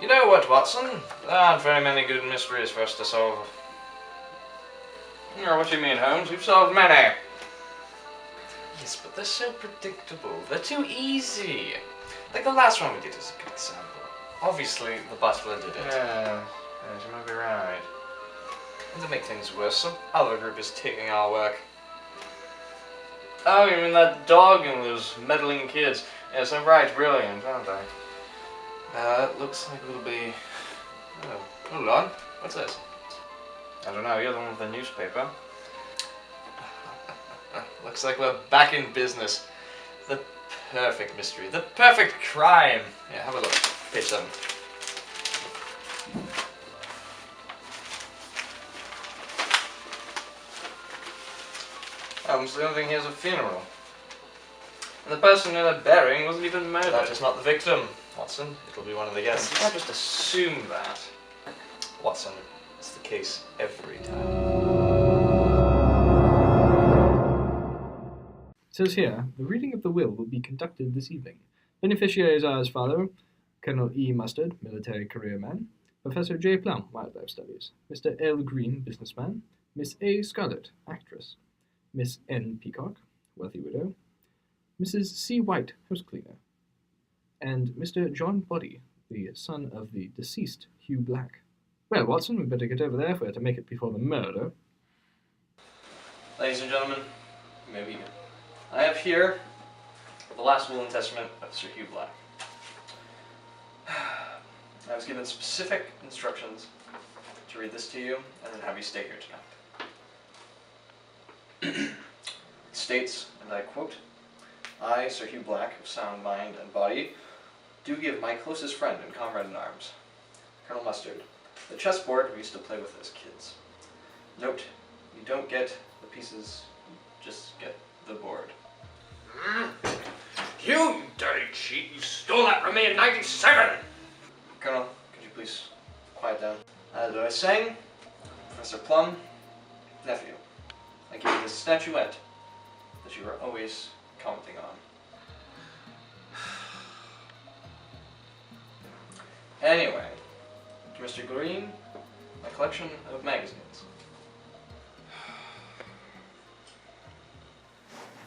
You know what, Watson? There aren't very many good mysteries for us to solve. What do you mean, Holmes? We've solved many. Yes, but they're so predictable. They're too easy. Like the last one we did is a good example. Obviously, the butler did it. Yeah, you might be right. And to make things worse, some other group is taking our work. Oh, you mean that dog and those meddling kids? Yes, they're right, brilliant, aren't they? It looks like it'll be... Oh, hold on. What's this? I don't know, you're the one with the newspaper. Looks like we're back in business. The perfect mystery. The perfect crime. Yeah, have a look. Page 7. The only thing here is a funeral. And the person in the burying wasn't even murdered. That is not the victim, Watson. It'll be one of the guests. You can't just assume that. Watson, it's the case every time. It says here, the reading of the will be conducted this evening. Beneficiaries are as follow: Colonel E. Mustard, military career man; Professor J. Plum, wildlife studies; Mr. L. Green, businessman; Miss A. Scarlett, actress; Miss N. Peacock, wealthy widow; Mrs. C. White, house cleaner; and Mr. John Body, the son of the deceased Hugh Black. Well, Watson, we'd better get over there if we're to make it before the murder. Ladies and gentlemen, you may begin. I have here the last will and testament of Sir Hugh Black. I was given specific instructions to read this to you and then have you stay here tonight. It states, and I quote, "I, Sir Hugh Black, of sound mind and body, do give my closest friend and comrade in arms, Colonel Mustard, the chessboard we used to play with as kids. Note, you don't get the pieces, you just get the board." You dirty cheat! You stole that from me in '97! Colonel, could you please quiet down? As I was saying, Professor Plum, nephew, I give you this statuette that you are always commenting on. Anyway, to Mr. Green, my collection of magazines.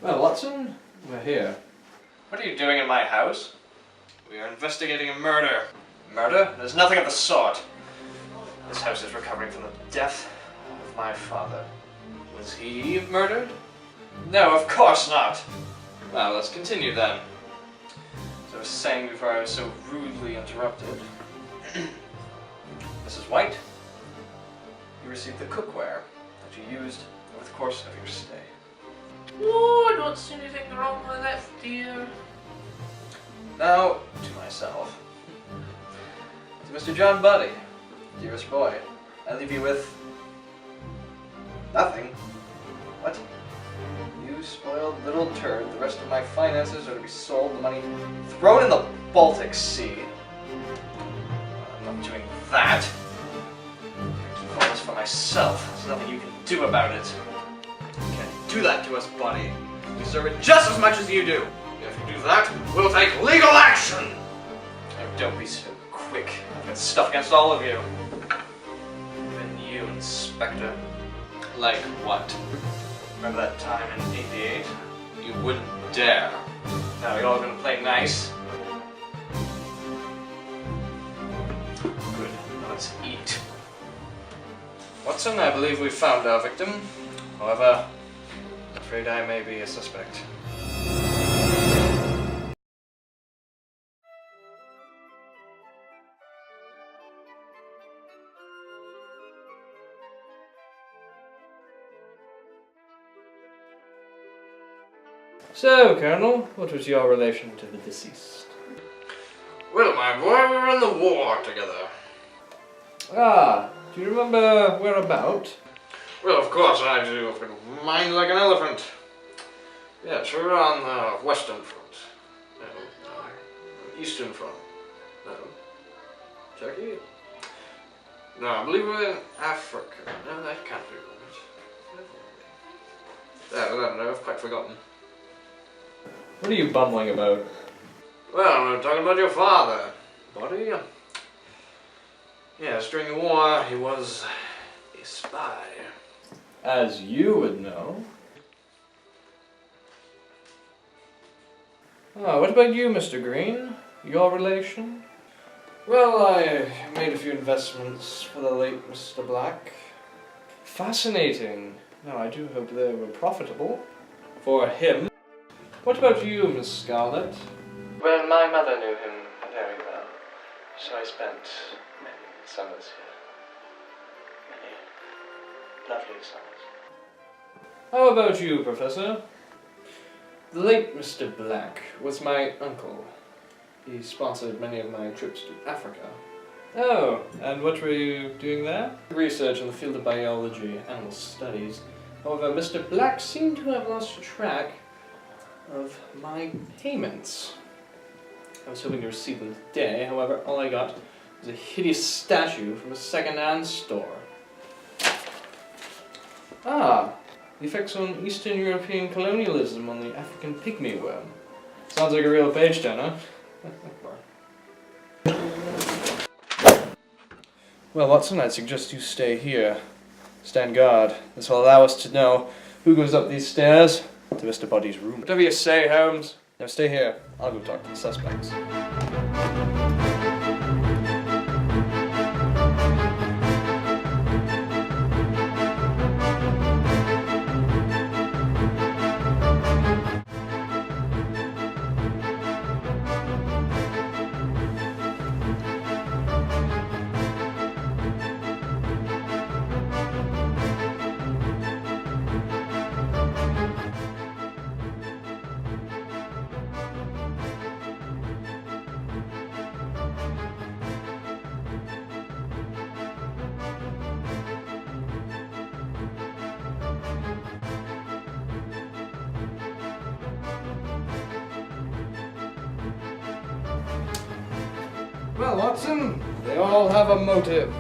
Well, Watson, we're here. What are you doing in my house? We are investigating a murder. Murder? There's nothing of the sort. This house is recovering from the death of my father. Was he murdered? No, of course not. Well, let's continue then. As I was saying before I was so rudely interrupted, Mrs. White, you received the cookware that you used over the course of your stay. Oh, I don't see anything wrong with that, dear. Now, to myself. To Mr. John Buddy, dearest boy, I leave you with... nothing. What? You spoiled little turd. The rest of my finances are to be sold, the money thrown in the Baltic Sea. I'm not doing that. I keep all this for myself. There's nothing you can do about it. You can't do that to us, Buddy. We deserve it just as much as you do. If you do that, we'll take legal action! Oh, don't be so quick. I've got stuff against all of you. Even you, Inspector. Like what? Remember that time in '88? You wouldn't dare. Now you're all gonna play nice. Good. Now let's eat. Watson, I believe we've found our victim. However, I'm afraid I may be a suspect. So, Colonel, what was your relation to the deceased? Well, my boy, we were in the war together. Ah, do you remember whereabout? Well, of course I do. I've got a mind like an elephant. Yes, we were on the Western Front. No, Eastern Front. No. Turkey? No, I believe we were in Africa. No, that can't be right. I don't know, I've quite forgotten. What are you bumbling about? Well, we're talking about your father, Buddy. Yes, during the war, he was a spy. As you would know. Oh, what about you, Mr. Green? Your relation? Well, I made a few investments for the late Mr. Black. Fascinating. Now, I do hope they were profitable. For him. What about you, Miss Scarlett? Well, my mother knew him very well, so I spent many summers here. Many lovely summers. How about you, Professor? The late Mr. Black was my uncle. He sponsored many of my trips to Africa. Oh, and what were you doing there? Research in the field of biology, animal studies. However, Mr. Black seemed to have lost track of my payments. I was hoping to receive them today, however, all I got was a hideous statue from a second-hand store. Ah, the effects on Eastern European colonialism on the African pygmy worm. Sounds like a real page turner. Well, Watson, I'd suggest you stay here. Stand guard. This will allow us to know who goes up these stairs to Mr. Body's room. Whatever you say, Holmes. Now stay here. I'll go talk to the suspects. Well, Watson, they all have a motive.